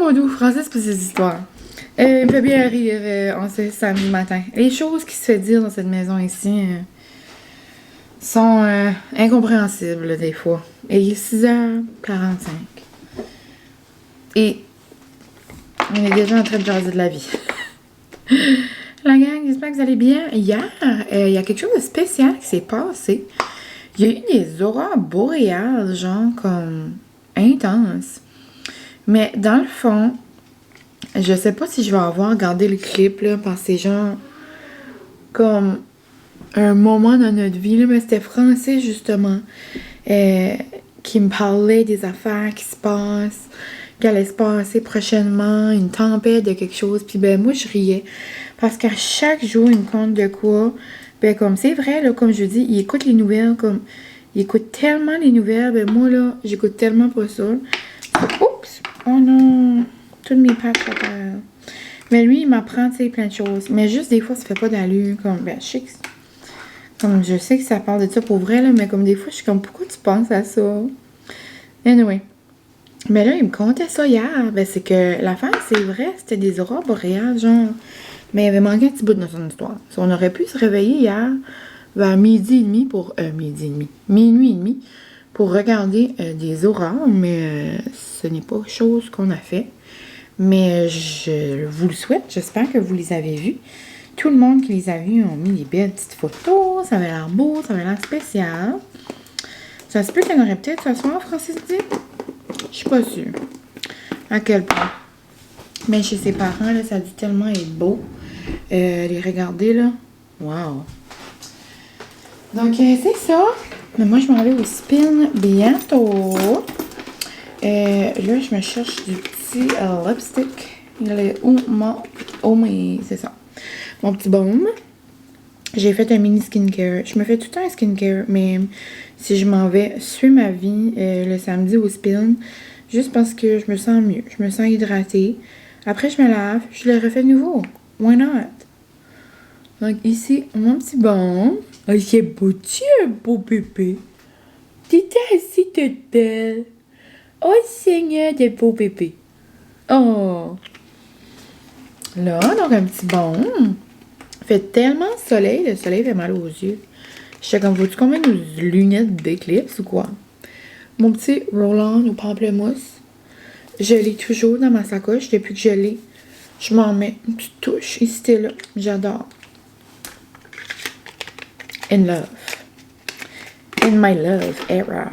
mon doux, Francis pour ses histoires. Il me fait bien rire en ce samedi matin. Les choses qui se fait dire dans cette maison ici sont incompréhensibles là, des fois. Et il est 6h45. Et on est déjà en train de jaser de la vie. La gang, j'espère que vous allez bien. Hier, il y a quelque chose de spécial qui s'est passé. Il y a eu des aurores boréales, genre comme intenses. Mais dans le fond, je sais pas si je vais avoir regardé le clip, là, parce que c'est genre comme un moment dans notre vie, là, mais c'était Francis, justement, qui me parlait des affaires qui se passent, qui allaient se passer prochainement, une tempête de quelque chose, puis ben moi, je riais, parce qu'à chaque jour, il me compte de quoi, ben comme c'est vrai, là, comme je dis, il écoute les nouvelles, comme, il écoute tellement les nouvelles, ben moi, là, j'écoute tellement pas ça. Oups! Oh non! Toutes mes pattes à terre. Mais lui, il m'apprend, tu sais, plein de choses. Mais juste des fois, ça fait pas d'allure. Comme, ben, comme je sais que ça parle de ça pour vrai, là, mais comme des fois, je suis comme, pourquoi tu penses à ça? Anyway. Mais là, il me contait ça hier. Ben, c'est que l'affaire, c'est vrai, c'était des aurores boréales, genre. Mais il avait manqué un petit bout dans son histoire. So, on aurait pu se réveiller hier vers midi et demi pour. Minuit et demi pour regarder des aurores, mais ce n'est pas chose qu'on a fait. Mais je vous le souhaite, j'espère que vous les avez vus. Tout le monde qui les a vus ont mis des belles petites photos, ça avait l'air beau, ça avait l'air spécial. Ça se peut qu'il y en aurait peut-être ce soir, Francis dit. Je suis pas sûre à quel point. Mais chez ses parents, là, ça a dû tellement être beau. Les regarder, là. Wow! Donc, c'est ça. Mais moi, je m'en vais au spin bientôt. Là, je me cherche du petit lipstick. Il est où mon... c'est ça. Mon petit baume. J'ai fait un mini skincare. Je me fais tout le temps un skincare, mais si je m'en vais suivre ma vie le samedi au spin, juste parce que je me sens mieux. Je me sens hydratée. Après, je me lave. Je le refais de nouveau. Why not? Donc, ici, mon petit baume. Oh, c'est beau, tu es un beau bébé. T'étais assis toute belle. Oh, Seigneur, des beaux bébés. Oh. Là, donc un petit baume. Il fait tellement de soleil, le soleil fait mal aux yeux. J'étais comme, veux-tu qu'on mette nos lunettes d'éclipse ou quoi? Mon petit roll-on au pamplemousse. Je l'ai toujours dans ma sacoche depuis que je l'ai. Je m'en mets une petite touche ici et là. J'adore. In love. In my love era.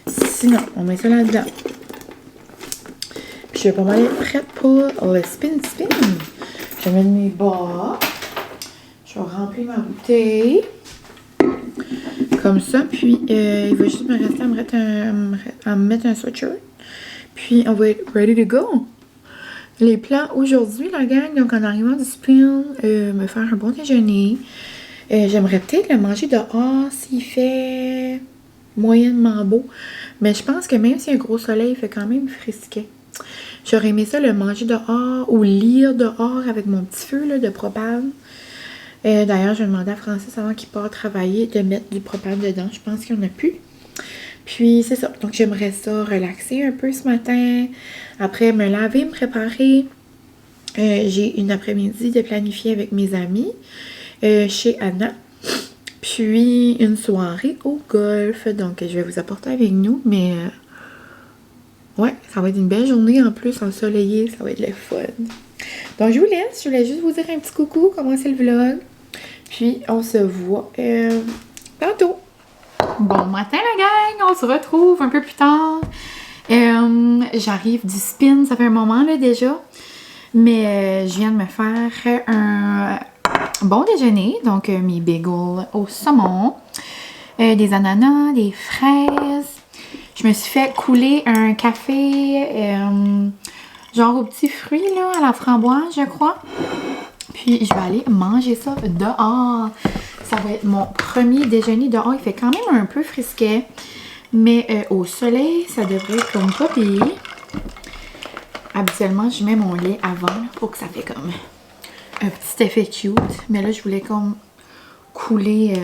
Sinon, on met ça là-dedans. Puis je vais pas mal être prête pour le spin. Je vais mettre mes bas. Je vais remplir ma bouteille. Comme ça. Puis il va juste me rester à me mettre un sweatshirt. Puis on va être ready to go. Les plans aujourd'hui, la gang, donc en arrivant du spin, me faire un bon déjeuner. J'aimerais peut-être le manger dehors s'il fait moyennement beau. Mais je pense que même s'il y a un gros soleil, il fait quand même frisquet. J'aurais aimé ça le manger dehors ou lire dehors avec mon petit feu là, de propane. D'ailleurs, je vais demander à Francis avant qu'il parte travailler de mettre du propane dedans. Je pense qu'il n'y en a plus. Puis c'est ça. Donc j'aimerais ça relaxer un peu ce matin. Après me laver, me préparer. J'ai une après-midi de planifier avec mes amis chez Anna. Puis une soirée au golf. Donc je vais vous apporter avec nous. Mais ouais, ça va être une belle journée en plus, ensoleillée. Ça va être le fun. Donc je vous laisse. Je voulais juste vous dire un petit coucou. Commencer le vlog. Puis on se voit tantôt. Bon matin la gang, on se retrouve un peu plus tard. J'arrive du spin, ça fait un moment là déjà. Mais je viens de me faire un bon déjeuner. Donc mes bagels au saumon, des ananas, des fraises. Je me suis fait couler un café genre aux petits fruits là, à la framboise je crois. Puis je vais aller manger ça dehors. Ça va être mon premier déjeuner dehors. Il fait quand même un peu frisquet. Mais au soleil, ça devrait être comme pas pire. Habituellement, je mets mon lait avant pour que ça fait comme un petit effet cute. Mais là, je voulais comme couler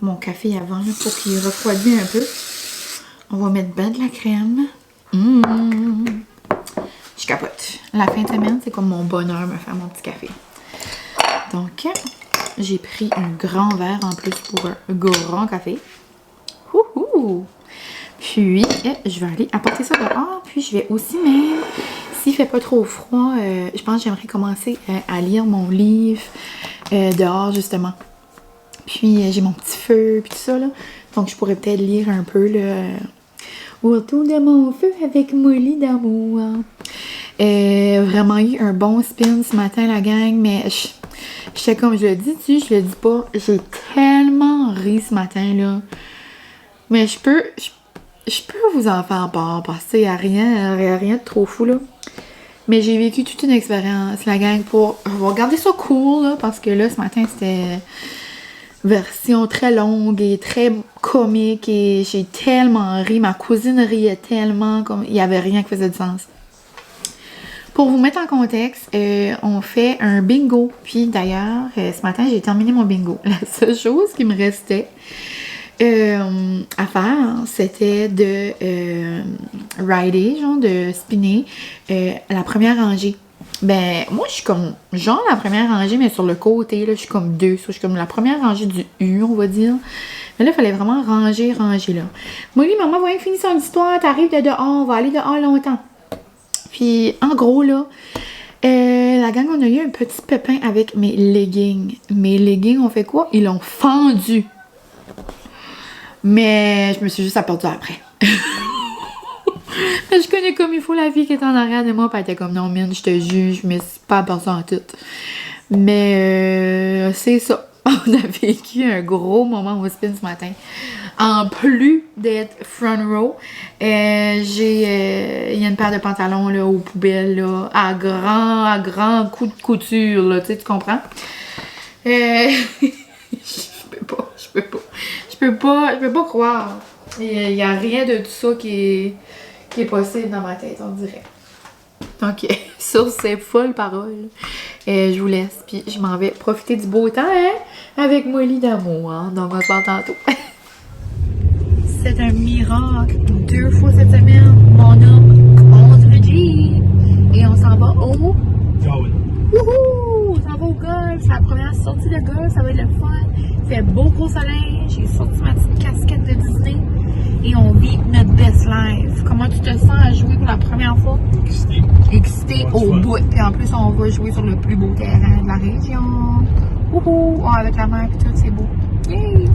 mon café avant là, pour qu'il refroidisse un peu. On va mettre ben de la crème. Je capote. La fin de semaine, c'est comme mon bonheur me faire mon petit café. Donc, j'ai pris un grand verre en plus pour un grand café. Wouhou! Puis, je vais aller apporter ça dehors. Puis, je vais aussi même, s'il fait pas trop froid, je pense que j'aimerais commencer à lire mon livre dehors, justement. Puis, j'ai mon petit feu, puis tout ça, là. Donc, je pourrais peut-être lire un peu, là, autour de mon feu avec Molly d'amour. Vraiment eu un bon spin ce matin, la gang, mais j'étais comme, je le dis, je le dis pas. J'ai tellement ri ce matin, là. Mais je peux vous en faire part parce qu'il n'y a rien de trop fou, là. Mais j'ai vécu toute une expérience, la gang, pour regarder ça cool, là, parce que là, ce matin, c'était version très longue et très comique et j'ai tellement ri. Ma cousine riait tellement, comme il n'y avait rien qui faisait du sens. Pour vous mettre en contexte, on fait un bingo. Puis d'ailleurs, ce matin, j'ai terminé mon bingo. La seule chose qui me restait à faire, c'était de rider, genre de spinner la première rangée. Ben, moi, je suis comme, genre la première rangée, mais sur le côté, là, je suis comme deux. Je suis comme la première rangée du U, on va dire. Mais là, il fallait vraiment ranger, là. Moi, lui, maman, voyons, finir son histoire, t'arrives de dehors, on va aller dehors longtemps. Puis, en gros, là, la gang, on a eu un petit pépin avec mes leggings. Mes leggings, on fait quoi? Ils l'ont fendu. Mais je me suis juste aperçue après. Je connais comme il faut la fille qui est en arrière de moi, puis elle était comme, non, mine, je te juge, mais c'est pas aperçue en tout. Mais c'est ça. On a vécu un gros moment au spin ce matin. En plus d'être front row, il y a une paire de pantalons là, aux poubelles, là, à grand coup de couture, là, tu comprends? Je peux pas croire. Il y a rien de tout ça qui est possible dans ma tête, on dirait. Donc, sur ces folles paroles, je vous laisse. Puis, je m'en vais profiter du beau temps, hein, avec Molly d'amour. Hein? Donc, on se parle tantôt. C'est un miracle. 2 fois cette semaine, mon homme conduit le Jeep. Et on s'en va au... Wouhou! On s'en va au golf. C'est la première sortie de golf. Ça va être le fun. Il fait beau gros soleil. J'ai sorti ma petite casquette de Disney. Et on vit notre best life. Comment tu te sens à jouer pour la première fois? Excité au bout. Et en plus, on va jouer sur le plus beau terrain de la région. Wouhou! Oh, avec la mer et tout, c'est beau. Yay!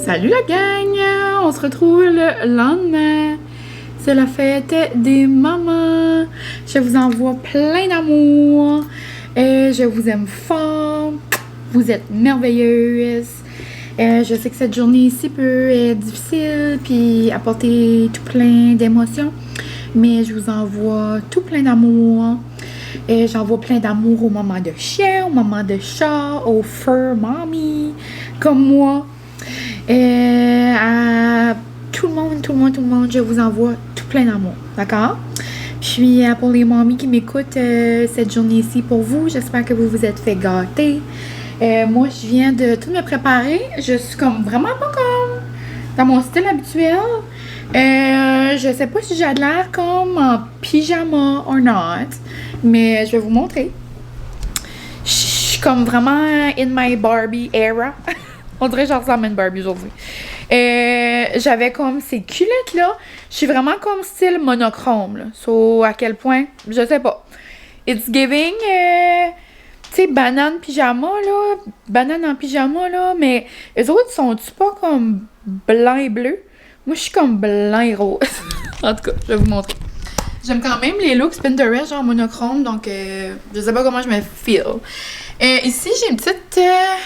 Salut la gang! On se retrouve le lendemain. C'est la fête des mamans. Je vous envoie plein d'amour. Je vous aime fort. Vous êtes merveilleuses. Je sais que cette journée ici peut être difficile puis apporter tout plein d'émotions, mais je vous envoie tout plein d'amour. J'envoie plein d'amour aux mamans de chiens, aux mamans de chats, aux fur mommy comme moi. À tout le monde, je vous envoie tout plein d'amour, d'accord? Puis pour les mamies qui m'écoutent cette journée-ci pour vous, j'espère que vous vous êtes fait gâter. Moi, je viens de tout me préparer. Je suis comme vraiment pas comme dans mon style habituel. Je sais pas si j'ai de l'air comme en pyjama or not, mais je vais vous montrer. Je suis comme vraiment in my Barbie era. On dirait que je ressemble à une Barbie aujourd'hui. J'avais comme ces culottes-là. Je suis vraiment comme style monochrome, là. So, à quel point, je sais pas. It's giving, tu sais, banane pyjama, là. Banane en pyjama, là. Mais eux autres, sont-tu pas comme blanc et bleu? Moi, je suis comme blanc et rose. En tout cas, je vais vous montrer. J'aime quand même les looks Pinterest, genre monochrome. Donc, je sais pas comment je me feel. Ici, j'ai une petite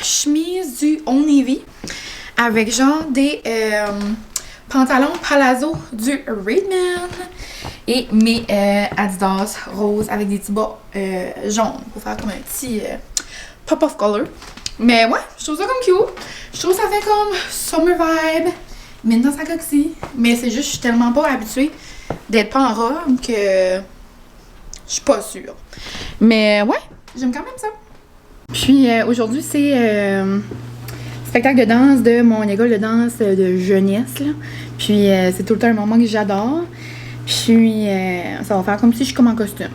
chemise du Old Navy avec genre des pantalons palazzo du Redman et mes Adidas roses avec des petits bas jaunes pour faire comme un petit pop of color. Mais ouais, je trouve ça comme cute. Je trouve ça fait comme summer vibe, maintenant ça coxie. Mais c'est juste, je suis tellement pas habituée d'être pas en robe que je suis pas sûre. Mais ouais, j'aime quand même ça. Puis aujourd'hui, c'est spectacle de danse de mon école de danse de jeunesse. Là. Puis c'est tout le temps un moment que j'adore. Puis ça va faire comme si je suis comme en costume.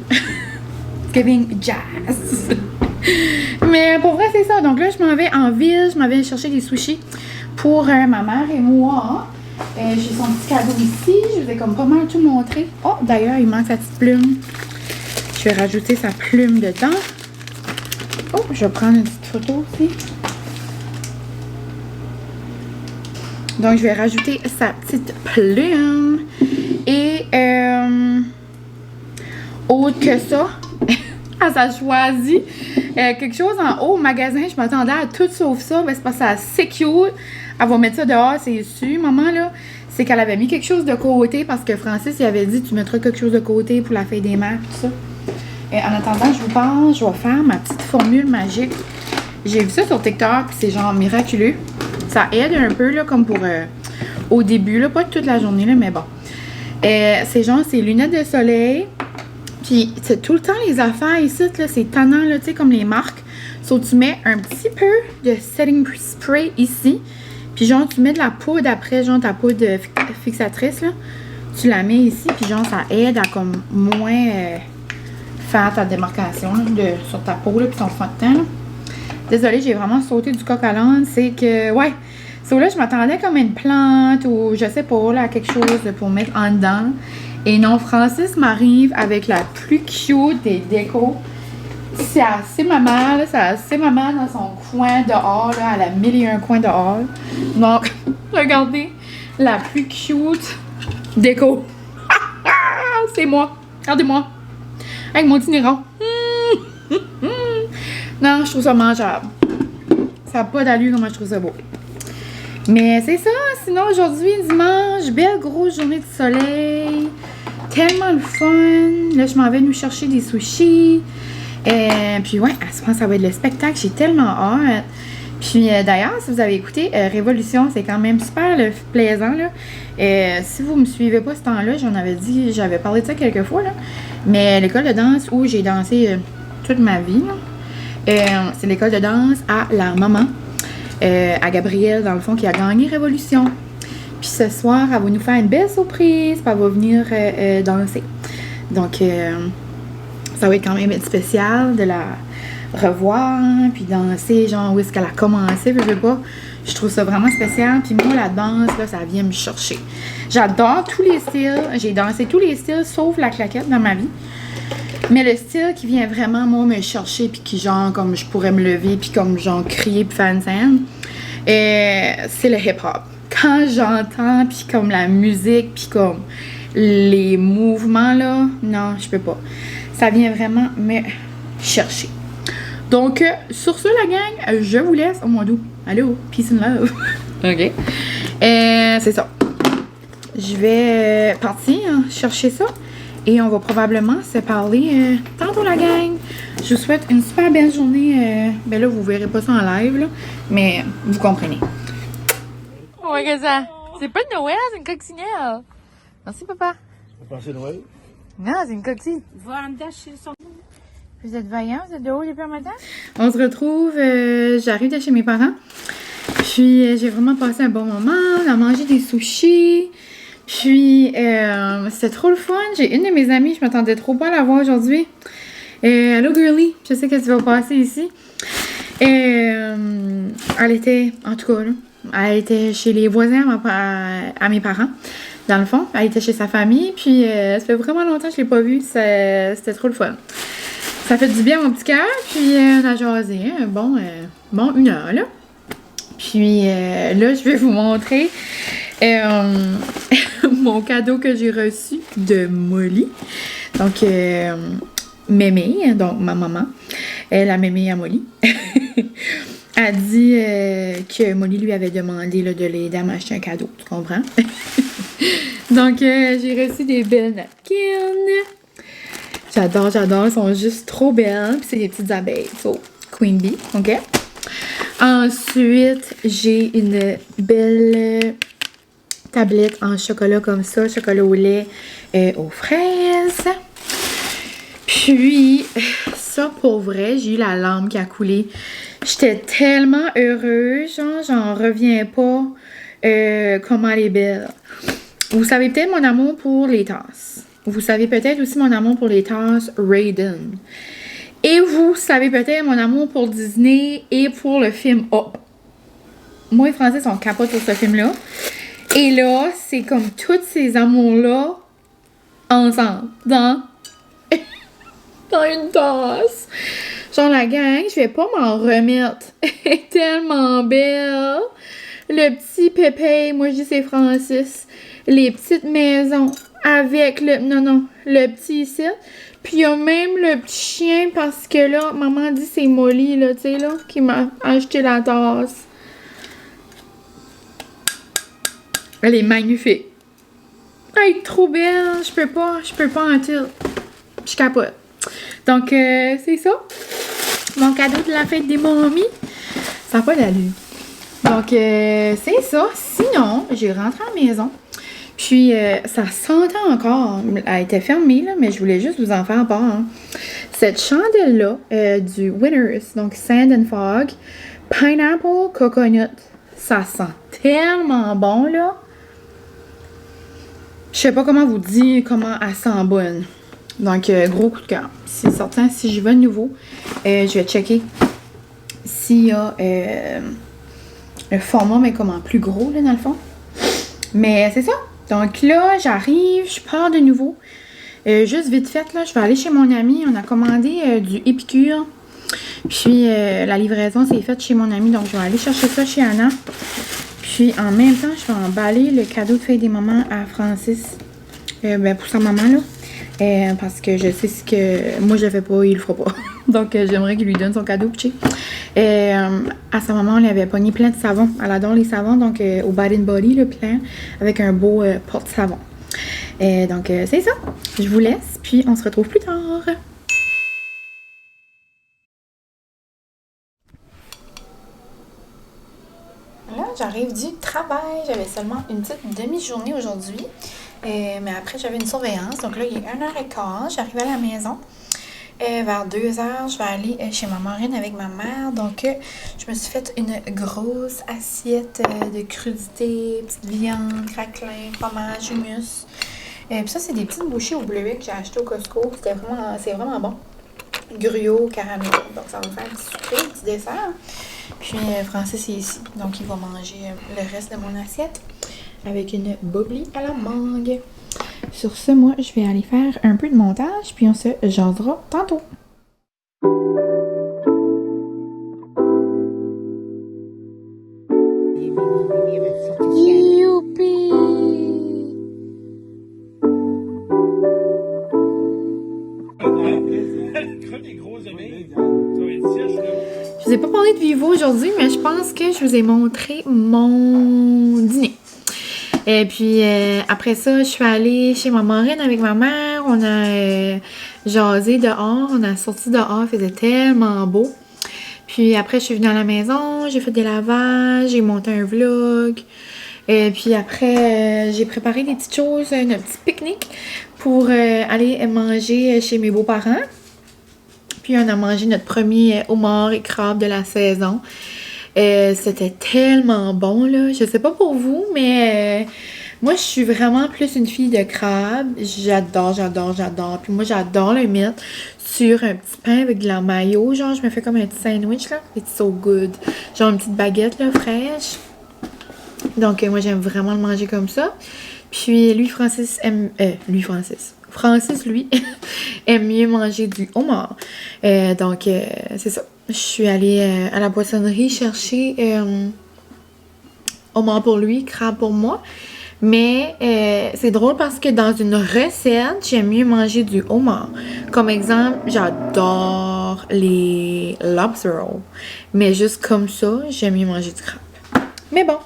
Giving jazz. Mais pour vrai, c'est ça. Donc là, je m'en vais en ville. Je m'en vais chercher des sushis pour ma mère et moi. J'ai son petit cadeau ici. Je vous ai comme pas mal tout montré. Oh, d'ailleurs, il manque sa petite plume. Je vais rajouter sa plume dedans. Oh, je vais prendre une petite photo aussi. Donc, je vais rajouter sa petite plume. Et, autre que ça, elle a choisi quelque chose en haut au magasin. Je m'attendais à tout sauf ça. Ben, c'est parce que c'est assez cute. Elle va mettre ça dehors, c'est sûr, maman, là. C'est qu'elle avait mis quelque chose de côté parce que Francis, il avait dit, tu mettras quelque chose de côté pour la fête des mères, tout ça. En attendant, je vous parle, je vais faire ma petite formule magique. J'ai vu ça sur TikTok, c'est genre miraculeux. Ça aide un peu, là, comme pour au début, là, pas toute la journée, là, mais bon. C'est genre, c'est lunettes de soleil. Puis, c'est tout le temps les affaires ici, là, c'est tannant, là, tu sais, comme les marques. Sauf tu mets un petit peu de setting spray ici. Puis, genre, tu mets de la poudre après, genre, ta poudre fixatrice, là. Tu la mets ici, puis genre, ça aide à comme moins... faire ta démarcation là, sur ta peau puis ton fond de teint. Là. Désolée, j'ai vraiment sauté du coq à l'âne. C'est que, ouais, so là, je m'attendais comme une plante ou je sais pas, là, quelque chose pour mettre en dedans. Et non, Francis m'arrive avec la plus cute des décos. C'est assez maman, là, c'est assez maman dans son coin dehors, là, elle a 1001 coins dehors. Donc, regardez, la plus cute déco. C'est moi. Regardez-moi. Avec mon itinéraire. Non, je trouve ça mangeable. Ça n'a pas d'allure comment je trouve ça beau. Mais c'est ça. Sinon, aujourd'hui, dimanche, belle grosse journée de soleil. Tellement le fun. Là, je m'en vais nous chercher des sushis. Puis ouais, à ce moment, ça va être le spectacle. J'ai tellement hâte. Puis d'ailleurs, si vous avez écouté Révolution, c'est quand même super plaisant. Là. Si vous me suivez pas ce temps-là, j'en avais dit, j'avais parlé de ça quelques fois. Là. Mais l'école de danse où j'ai dansé toute ma vie, c'est l'école de danse à la maman, à Gabrielle, dans le fond, qui a gagné Révolution. Puis ce soir, elle va nous faire une belle surprise, puis elle va venir danser. Donc, ça va être quand même spécial de la revoir, puis danser, genre où est-ce qu'elle a commencé, je sais pas. Je trouve ça vraiment spécial. Puis moi, la danse, là, ça vient me chercher. J'adore tous les styles. J'ai dansé tous les styles, sauf la claquette dans ma vie. Mais le style qui vient vraiment, moi, me chercher, puis qui, genre, comme je pourrais me lever, puis comme, genre, crier, puis faire une scène, c'est le hip-hop. Quand j'entends, puis comme la musique, puis comme les mouvements, là, non, je peux pas. Ça vient vraiment me chercher. Donc, sur ce, la gang, je vous laisse au mois d'août. Allô? Peace and love. OK. C'est ça. Je vais partir chercher ça. Et on va probablement se parler tantôt, la gang. Je vous souhaite une super belle journée. Ben là, vous verrez pas ça en live, là, mais vous comprenez. Oh, regarde ça. C'est pas de Noël, c'est une coccinelle. Merci, papa. T'as passé Noël? Non, c'est une coquille. Va en chez son... Vous êtes vaillants, vous êtes de haut depuis un matin? On se retrouve, j'arrive de chez mes parents. Puis j'ai vraiment passé un bon moment. On a mangé des sushis. Puis c'était trop le fun. J'ai une de mes amies, je m'attendais trop pas à la voir aujourd'hui. Allô girly, je sais que tu vas passer ici. Elle était, en tout cas, là, elle était chez les voisins à mes parents. Dans le fond, elle était chez sa famille. Puis ça fait vraiment longtemps que je l'ai pas vue. C'était trop le fun. Ça fait du bien à mon petit cœur. Puis on a jasé. Hein, bon, 1 heure là. Puis là, je vais vous montrer mon cadeau que j'ai reçu de Molly. Donc, Mémé, donc ma maman, la Mémé à Molly, a dit que Molly lui avait demandé là, de l'aider à m'acheter un cadeau. Tu comprends? Donc, j'ai reçu des belles napkins. J'adore, elles sont juste trop belles. Puis c'est des petites abeilles. So, Queen Bee, OK? Ensuite, j'ai une belle tablette en chocolat comme ça, chocolat au lait aux fraises. Puis, ça pour vrai, j'ai eu la larme qui a coulé. J'étais tellement heureuse, genre, j'en reviens pas comment elle est belle. Vous savez peut-être mon amour pour les tasses. Vous savez peut-être aussi mon amour pour les tasses Raiden. Et vous savez peut-être mon amour pour Disney et pour le film Up. Moi et Francis, on capote pour ce film-là. Et là, c'est comme tous ces amours-là ensemble. Dans une tasse. Genre la gang, je vais pas m'en remettre. Elle est tellement belle. Le petit Pépé, moi je dis c'est Francis. Les petites maisons avec le petit ici. Puis il y a même le petit chien parce que là, maman dit c'est Molly, là, tu sais, là, qui m'a acheté la tasse. Elle est magnifique. Elle est trop belle. Je peux pas en dire. Je capote. Donc, c'est ça. Mon cadeau de la fête des mamies. Ça n'a pas d'allure. Donc, c'est ça. Sinon, j'ai rentré à la maison. Puis, ça sentait encore. Elle était fermée, là, mais je voulais juste vous en faire part. Hein. Cette chandelle-là, du Winners, donc Sand and Fog, Pineapple Coconut. Ça sent tellement bon, là. Je sais pas comment vous dire comment elle sent bonne. Donc, gros coup de cœur. C'est certain, si j'y vais de nouveau, je vais checker s'il y a le format, mais comme en plus gros, là, dans le fond. Mais c'est ça. Donc là, j'arrive, je pars de nouveau. Juste vite fait, là, je vais aller chez mon ami. On a commandé du Épicure. Puis, la livraison s'est faite chez mon ami. Donc, je vais aller chercher ça chez Anna. Puis, en même temps, je vais emballer le cadeau de fête des mamans à Francis. Pour sa maman, là. Parce que je sais ce que moi, je le fais pas, il le fera pas. Donc, j'aimerais qu'il lui donne son cadeau, petit. À sa maman, on lui avait pogné plein de savons. Elle adore les savons, donc au Bad Body, le plein, avec un beau porte-savon. Donc, c'est ça. Je vous laisse, puis on se retrouve plus tard. Là, j'arrive du travail. J'avais seulement une petite demi-journée aujourd'hui. Mais après, j'avais une surveillance. Donc là, il est 1h15. J'arrive à la maison. Vers 2h, je vais aller chez ma marraine avec ma mère. Donc, je me suis fait une grosse assiette de crudités, petite viande, craquelin, fromage, hummus. Puis ça, c'est des petites bouchées au bleuet que j'ai acheté au Costco. C'est vraiment bon. Gruau, caramel. Donc, ça va me faire un petit sucré, un petit dessert. Puis, Francis est ici. Donc, il va manger le reste de mon assiette avec une bubbly à la mangue. Sur ce, moi, je vais aller faire un peu de montage, puis on se jasera tantôt. Youpi! Je vous ai pas parlé de vive voix aujourd'hui, mais je pense que je vous ai montré mon dîner. Et puis, après ça, je suis allée chez ma marraine avec ma mère. On a jasé dehors. On a sorti dehors. Il faisait tellement beau. Puis après, je suis venue à la maison. J'ai fait des lavages. J'ai monté un vlog. Et puis après, j'ai préparé des petites choses, un petit pique-nique pour aller manger chez mes beaux-parents. Puis on a mangé notre premier homard et crabe de la saison. C'était tellement bon, là. Je sais pas pour vous, mais moi, je suis vraiment plus une fille de crabe. J'adore. Puis moi, j'adore le mettre sur un petit pain avec de la mayo. Genre, je me fais comme un petit sandwich, là. It's so good. Genre une petite baguette, là, fraîche. Donc, moi, j'aime vraiment le manger comme ça. Puis, Francis, lui, aime mieux manger du homard. Donc, c'est ça. Je suis allée à la poissonnerie chercher homard pour lui, crabe pour moi. Mais c'est drôle parce que dans une recette, j'aime mieux manger du homard. Comme exemple, j'adore les lobster rolls. Mais juste comme ça, j'aime mieux manger du crabe. Mais bon.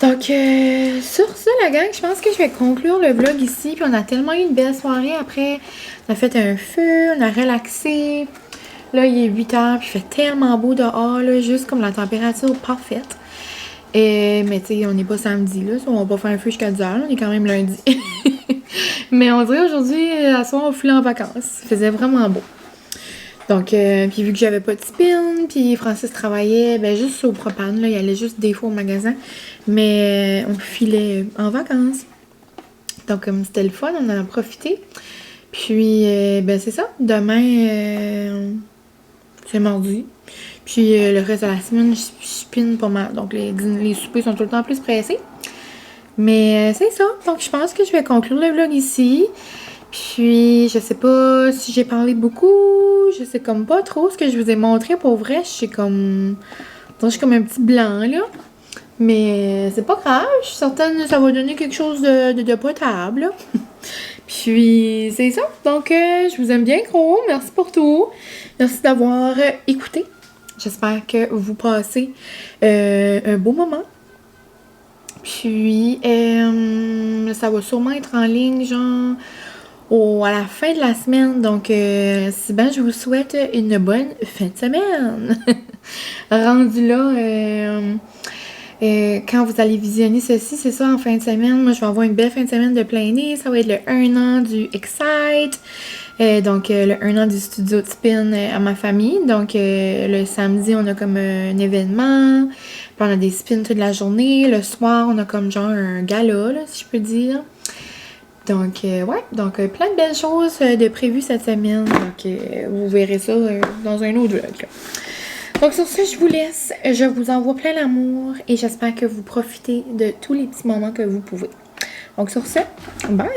Donc, sur ça, la gang, je pense que je vais conclure le vlog ici. Puis on a tellement eu une belle soirée. Après, on a fait un feu, on a relaxé. Là, il est 8 heures, puis il fait tellement beau dehors, là, juste comme la température parfaite. Mais tu sais, on n'est pas samedi, là. On va pas faire un feu jusqu'à 10 heures, là, on est quand même lundi. Mais on dirait aujourd'hui, à soir, on filait en vacances. Il faisait vraiment beau. Donc, puis vu que j'avais pas de spin, puis Francis travaillait, ben juste au propane, là, il allait juste des fois au magasin. Mais on filait en vacances. Donc, comme c'était le fun, on en a profité. Puis, ben c'est ça. Demain, c'est mardi. Puis, le reste de la semaine, je spin pas mal. Donc, les soupers sont tout le temps plus pressés. Mais c'est ça. Donc, je pense que je vais conclure le vlog ici. Puis, je sais pas si j'ai parlé beaucoup. Je sais comme pas trop ce que je vous ai montré. Pour vrai, je suis comme un petit blanc, là. Mais c'est pas grave. Je suis certaine que ça va donner quelque chose de potable, là. Puis, c'est ça. Donc, je vous aime bien gros. Merci pour tout. Merci d'avoir écouté. J'espère que vous passez un beau moment. Puis, ça va sûrement être en ligne, genre, à la fin de la semaine. Donc, si ben, je vous souhaite une bonne fin de semaine. Rendu là, quand vous allez visionner ceci, c'est ça, en fin de semaine. Moi, je vais avoir une belle fin de semaine de plein nez. Ça va être le 1 an du Excite. Donc, le 1 an du studio de spin à ma famille. Donc, le samedi, on a comme un événement. Puis, on a des spins toute la journée. Le soir, on a comme genre un gala, là, si je peux dire. Donc, ouais. Donc, plein de belles choses de prévues cette semaine. Donc, vous verrez ça dans un autre vlog, là. Donc, sur ce, je vous laisse. Je vous envoie plein d'amour et j'espère que vous profitez de tous les petits moments que vous pouvez. Donc, sur ce, bye!